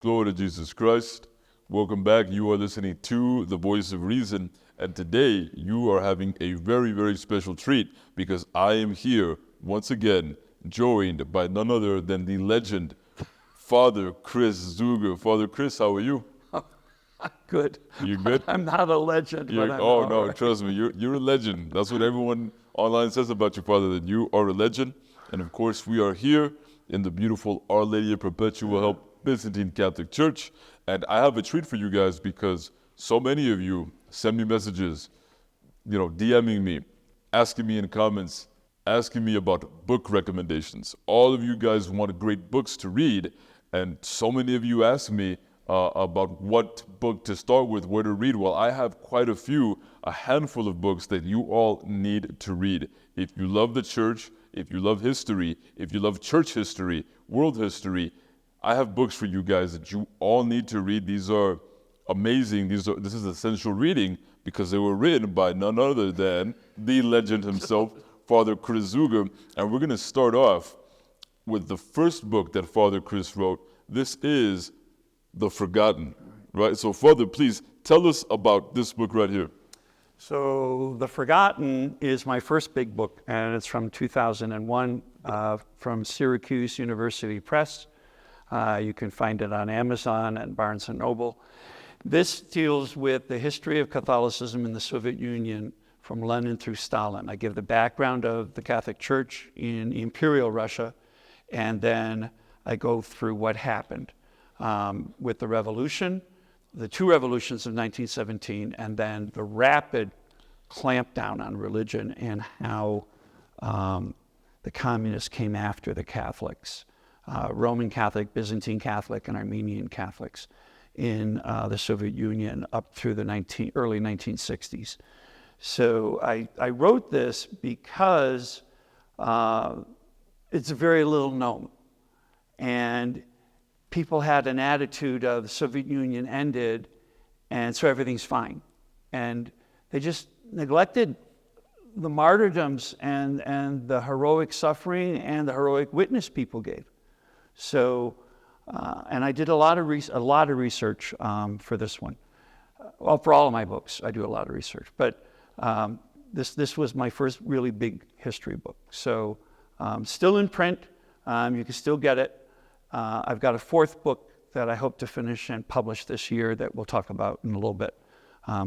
Glory to Jesus Christ. Welcome back. You are listening to The Voice of Reason. And today you are having a very, very special treat because I am here once again, joined by none other than the legend, Father Chris Zuger. Father Chris, how are you? Good. You good? I'm not a legend, but I'm all no, right. trust me, you're a legend. That's what everyone online says about you, Father, that you are a legend. And of course, we are here in the beautiful Our Lady of Perpetual Help Byzantine Catholic Church. And I have a treat for you guys because so many of you send me messages, DMing me, asking me in comments, asking me about book recommendations. All of you guys want great books to read, and so many of you ask me about what book to start with, where to read. Well, I have quite a handful of books that you all need to read. If you love the church, if you love history, if you love church history, world history, I have books for you guys that you all need to read. These are amazing. This is essential reading because they were written by none other than the legend himself, Father Chris Zuger. And we're going to start off with the first book that Father Chris wrote. This is The Forgotten, right? So Father, please tell us about this book right here. So The Forgotten is my first big book, and it's from 2001 from Syracuse University Press. You can find it on Amazon and Barnes & Noble. This deals with the history of Catholicism in the Soviet Union from Lenin through Stalin. I give the background of the Catholic Church in Imperial Russia, and then I go through what happened with the revolution, the two revolutions of 1917, and then the rapid clampdown on religion and how the communists came after the Catholics, Roman Catholic, Byzantine Catholic, and Armenian Catholics in the Soviet Union up through the early 1960s. So I wrote this because it's very little known. And people had an attitude of the Soviet Union ended, and so everything's fine. And they just neglected the martyrdoms and the heroic suffering and the heroic witness people gave. So, and I did a lot of research for this one. Well, for all of my books, I do a lot of research. But this was my first really big history book. So, still in print. You can still get it. I've got a fourth book that I hope to finish and publish this year that we'll talk about in a little bit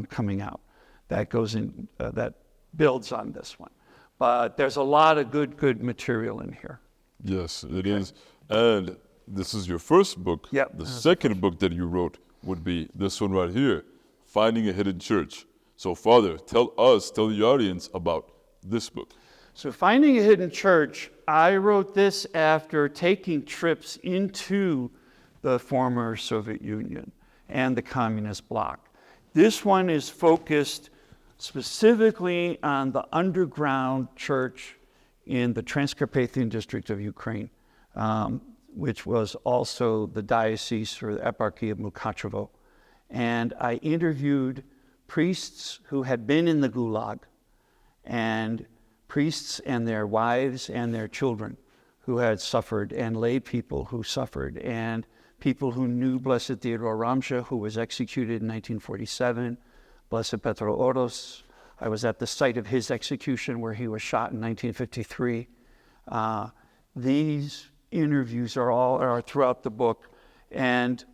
coming out. That goes in, that builds on this one. But there's a lot of good material in here. Yes, it is. And this is your first book. Yep. The second book that you wrote would be this one right here, Finding a Hidden Church. So Father, tell the audience about this book. So Finding a Hidden Church, I wrote this after taking trips into the former Soviet Union and the communist bloc. This one is focused specifically on the underground church in the Transcarpathian district of Ukraine, which was also the diocese or the eparchy of Mukachevo. And I interviewed priests who had been in the Gulag, and priests and their wives and their children who had suffered, and lay people who suffered, and people who knew Blessed Theodore Ramsha, who was executed in 1947, Blessed Petro Oros. I was at the site of his execution where he was shot in 1953. These interviews are throughout the book, and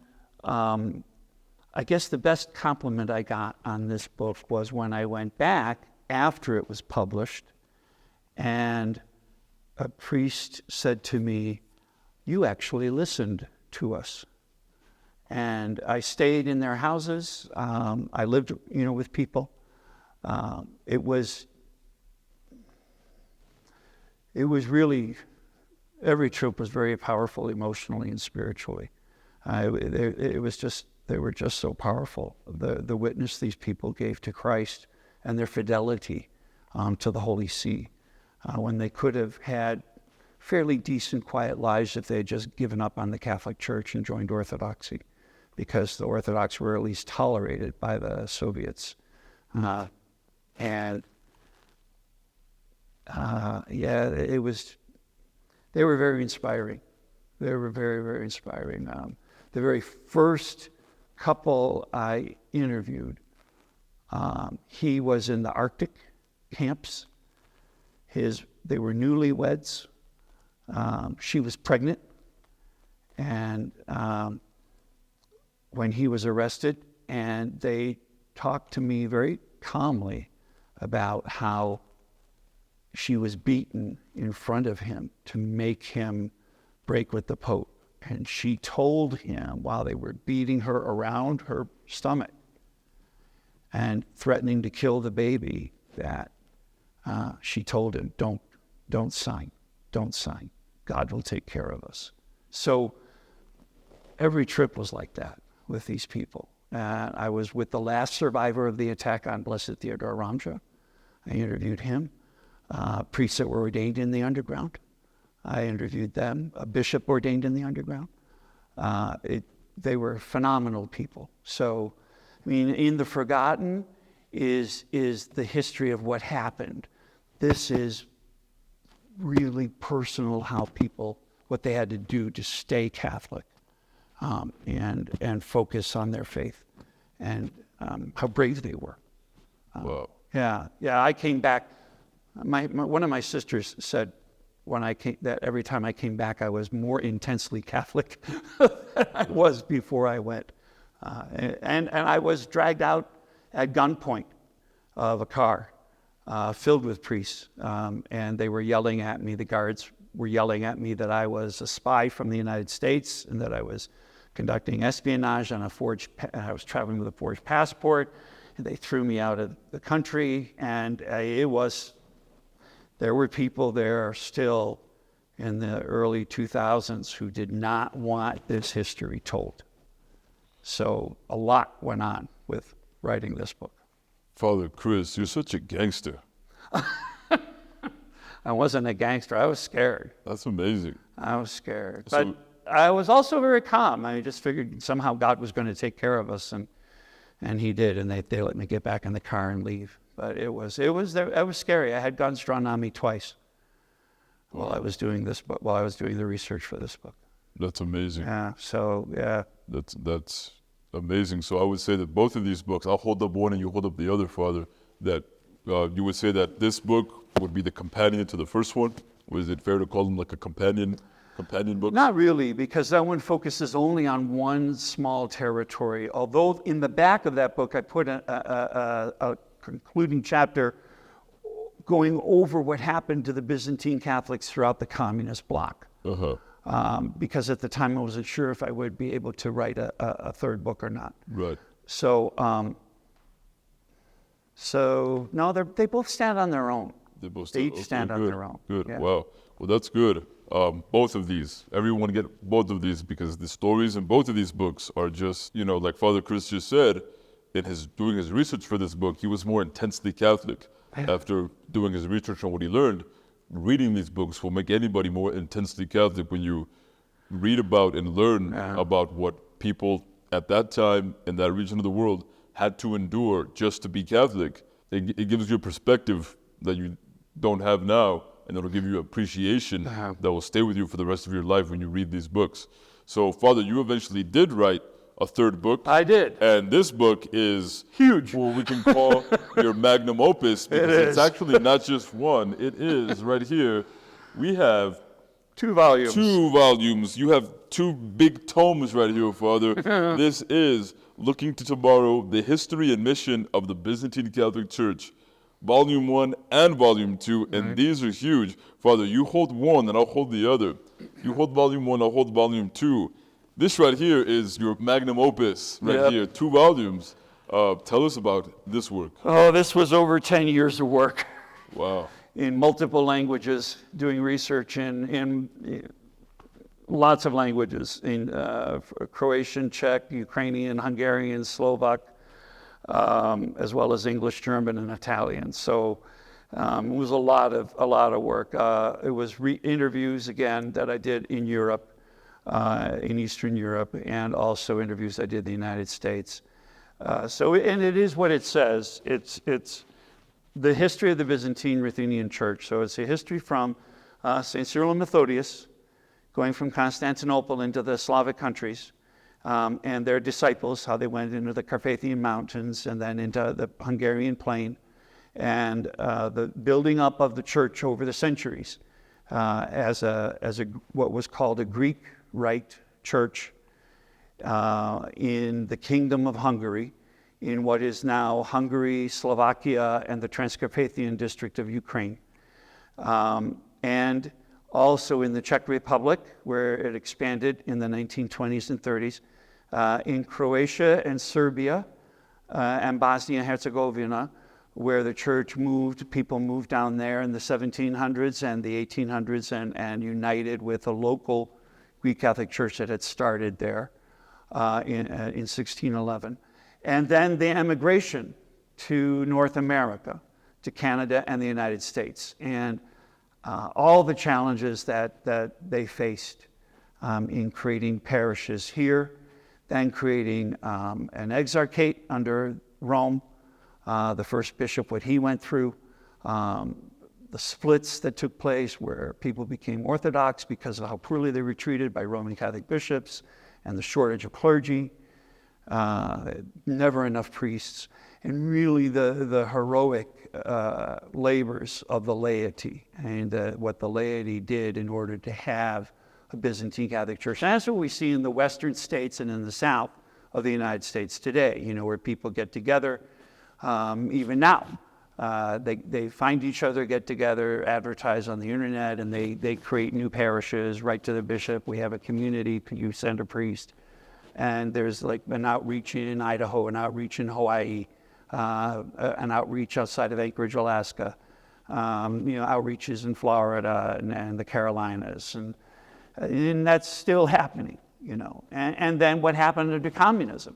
I guess the best compliment I got on this book was when I went back after it was published, and a priest said to me, "You actually listened to us." And I stayed in their houses. I lived, with people. It was really, every trip was very powerful emotionally and spiritually. They were just so powerful. The witness these people gave to Christ and their fidelity to the Holy See, when they could have had fairly decent, quiet lives if they had just given up on the Catholic Church and joined Orthodoxy, because the Orthodox were at least tolerated by the Soviets. They were very inspiring. They were very, very inspiring. The very first couple I interviewed, he was in the Arctic camps. They were newlyweds. She was pregnant, and when he was arrested, and they talked to me very calmly about how she was beaten in front of him to make him break with the Pope. And she told him while they were beating her around her stomach and threatening to kill the baby that she told him, don't sign. God will take care of us. So every trip was like that with these people. I was with the last survivor of the attack on Blessed Theodore Ramja. I interviewed him. Priests that were ordained in the underground. I interviewed them. A bishop ordained in the underground. They were phenomenal people. So, I mean, in The Forgotten is the history of what happened. This is really personal, how people, what they had to do to stay Catholic, and focus on their faith, and how brave they were. Wow. Yeah. I came back. One of my sisters said that every time I came back, I was more intensely Catholic than I was before I went. And I was dragged out at gunpoint of a car filled with priests, and they were yelling at me. The guards were yelling at me that I was a spy from the United States and that I was conducting espionage on I was traveling with a forged passport. And they threw me out of the country, and there were people there still in the early 2000s who did not want this history told. So a lot went on with writing this book. Father Chris, you're such a gangster. I wasn't a gangster. I was scared. That's amazing. I was scared. But I was also very calm. I just figured somehow God was going to take care of us, and he did. And they let me get back in the car and leave. But it was scary. I had guns drawn on me twice while I was doing the research for this book. That's amazing. Yeah. So yeah. That's amazing. So I would say that both of these books, I'll hold up one and you hold up the other, Father, that you would say that this book would be the companion to the first one? Was it fair to call them like a companion book? Not really, because that one focuses only on one small territory. Although in the back of that book, I put a concluding chapter going over what happened to the Byzantine Catholics throughout the communist bloc. Because at the time I wasn't sure if I would be able to write a third book or not. Right. So no, they both stand on their own. They each stand on their own. Good. Yeah. Wow. Well, that's good. Both of these. Everyone get both of these because the stories in both of these books are just, like Father Chris just said, in doing his research for this book, he was more intensely Catholic. After doing his research on what he learned, reading these books will make anybody more intensely Catholic when you read about and learn about what people at that time in that region of the world had to endure just to be Catholic. It gives you a perspective that you don't have now, and it'll give you appreciation that will stay with you for the rest of your life when you read these books. So, Father, you eventually did write a third book. I did. And this book is huge. Well, we can call your magnum opus because it's actually not just one. It is right here. We have 2 volumes. 2 volumes. You have 2 big tomes right here, Father. This is Looking to Tomorrow, The History and Mission of the Byzantine Catholic Church, Volume 1 and Volume 2, and these are huge. Father, you hold one and I'll hold the other. You hold Volume 1, I'll hold Volume 2. This right here is your magnum opus right here, 2 volumes. Tell us about this work. Oh, this was over 10 years of work. Wow. In multiple languages, doing research in lots of languages, in Croatian, Czech, Ukrainian, Hungarian, Slovak, as well as English, German, and Italian. So it was a lot of work. It was interviews again that I did in Europe, in Eastern Europe, and also interviews I did in the United States. And it is what it says. It's the history of the Byzantine Ruthenian Church. So it's a history from St. Cyril and Methodius, going from Constantinople into the Slavic countries, and their disciples, how they went into the Carpathian Mountains and then into the Hungarian plain, and the building up of the church over the centuries as what was called a Greek Rite church in the Kingdom of Hungary, in what is now Hungary, Slovakia, and the Transcarpathian district of Ukraine. And also in the Czech Republic, where it expanded in the 1920s and 30s, in Croatia and Serbia, and Bosnia and Herzegovina, where the church moved, people moved down there in the 1700s and the 1800s and united with a local Greek Catholic church that had started there in 1611. And then the emigration to North America, to Canada and the United States, and all the challenges that they faced in creating parishes here, then creating an exarchate under Rome, the first bishop, what he went through, the splits that took place where people became Orthodox because of how poorly they were treated by Roman Catholic bishops, and the shortage of clergy, never enough priests, and really the heroic labors of the laity and what the laity did in order to have a Byzantine Catholic Church. And that's what we see in the western states and in the south of the United States today, where people get together. Even now, they find each other, get together, advertise on the internet, and they create new parishes, write to the bishop. We have a community, you send a priest. And there's like an outreach in Idaho, an outreach in Hawaii, an outreach outside of Anchorage, Alaska, outreaches in Florida and the Carolinas. And that's still happening, And then what happened under communism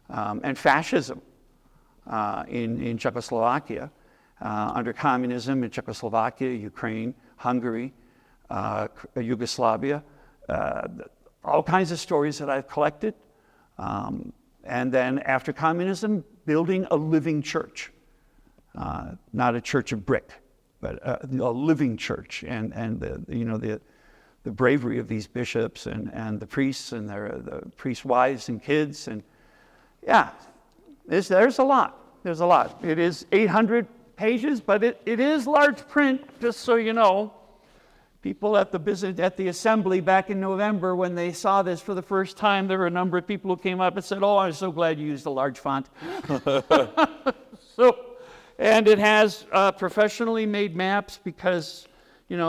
and fascism in Czechoslovakia, under communism in Czechoslovakia, Ukraine, Hungary, Yugoslavia, all kinds of stories that I've collected. And then after communism, building a living church, not a church of brick, but a living church. And the bravery of these bishops and the priests and the priests' wives and kids. And yeah, there's a lot. There's a lot. It is 800 pages, but it is large print, just so you know. People at the assembly back in November, when they saw this for the first time, there were a number of people who came up and said, "Oh, I'm so glad you used a large font." And it has professionally made maps because,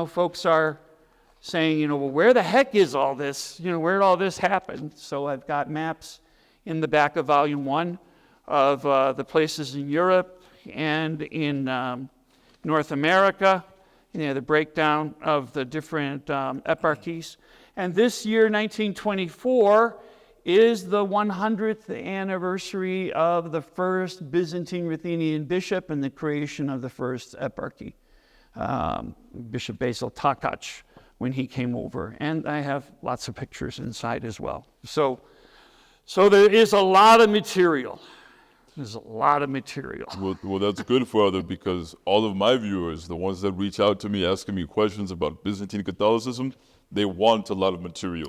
folks are saying, well, where the heck is all this? Where did all this happen? So I've got maps in the back of Volume 1 of the places in Europe and in North America. The breakdown of the different eparchies. And this year, 1924, is the 100th anniversary of the first Byzantine Ruthenian bishop and the creation of the first eparchy, Bishop Basil Takacs, when he came over. And I have lots of pictures inside as well. So there is a lot of material. There's a lot of material. Well, that's good, Father, because all of my viewers, the ones that reach out to me asking me questions about Byzantine Catholicism, they want a lot of material.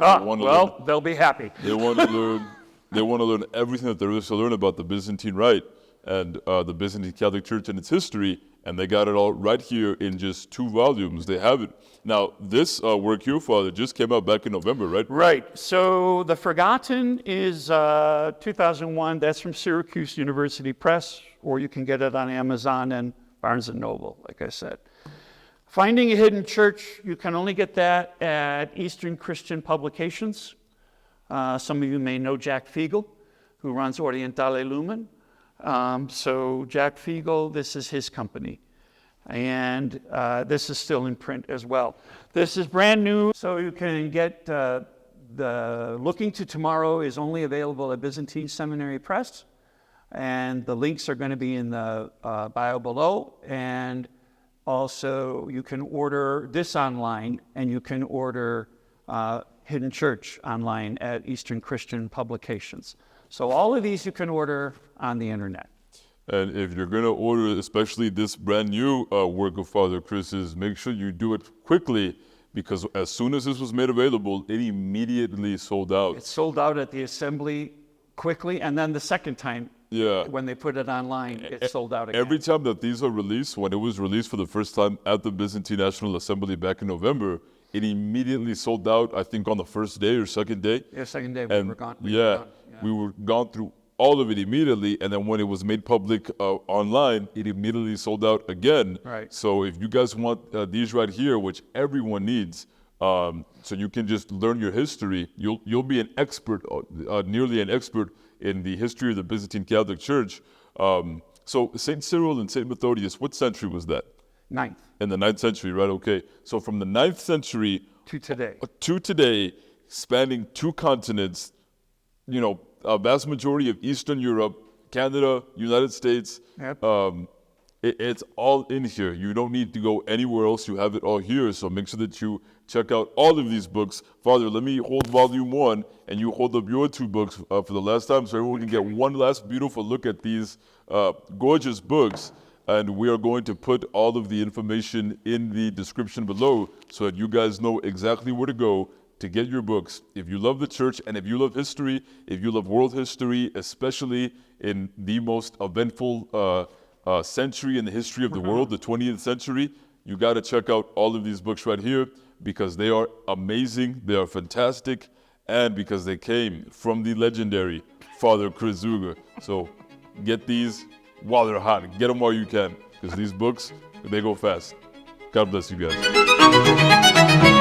They'll be happy. They want to learn. They want to learn everything that there is to learn about the Byzantine Rite and the Byzantine Catholic Church and its history, and they got it all right here in just 2 volumes. They have it. Now, this work here, Father, just came out back in November, right? Right. So the Forgotten is 2001. That's from Syracuse University Press, or you can get it on Amazon and Barnes & Noble, like I said. Finding a Hidden Church, you can only get that at Eastern Christian Publications. Some of you may know Jack Fiegel, who runs Orientale Lumen. So Jack Fiegel, this is his company. And this is still in print as well. This is brand new, so you can get the Looking to Tomorrow is only available at Byzantine Seminary Press, and the links are going to be in the bio below. And also, you can order this online, and you can order Hidden Church online at Eastern Christian Publications. So all of these you can order on the internet. And if you're going to order, especially this brand new work of Father Chris's, make sure you do it quickly, because as soon as this was made available, it immediately sold out. It sold out at the assembly quickly, and then the second time, Yeah. when they put it online, it sold out again. Every time that these are released, when it was released for the first time at the Byzantine National Assembly back in November, it immediately sold out, I think on the first day or second day. Yeah, second day we And were gone. we were gone through all of it immediately, and then when it was made public online, it immediately sold out again. Right. So if you guys want these right here, which everyone needs, so you can just learn your history, you'll be an expert, nearly an expert in the history of the Byzantine Catholic Church. So Saint Cyril and Saint Methodius, what century was that? 9th In the 9th century, right? Okay. So from the 9th century to today. to today, spanning 2 continents, you know, a vast majority of Eastern Europe, Canada, United States, Yep. it's all in here. You don't need to go anywhere else. You have it all here. So make sure that you check out all of these books. Father, let me hold volume 1, and you hold up your 2 books for the last time, so everyone can get one last beautiful look at these gorgeous books. And we are going to put all of the information in the description below so that you guys know exactly where to go to get your books. If you love the church and if you love history, if you love world history, especially in the most eventful century in the history of the world, the 20th century, you got to check out all of these books right here because they are amazing, they are fantastic, and because they came from the legendary Father Chris Zuger. So get these while they're hot. Get them while you can, because these books, they go fast. God bless you guys.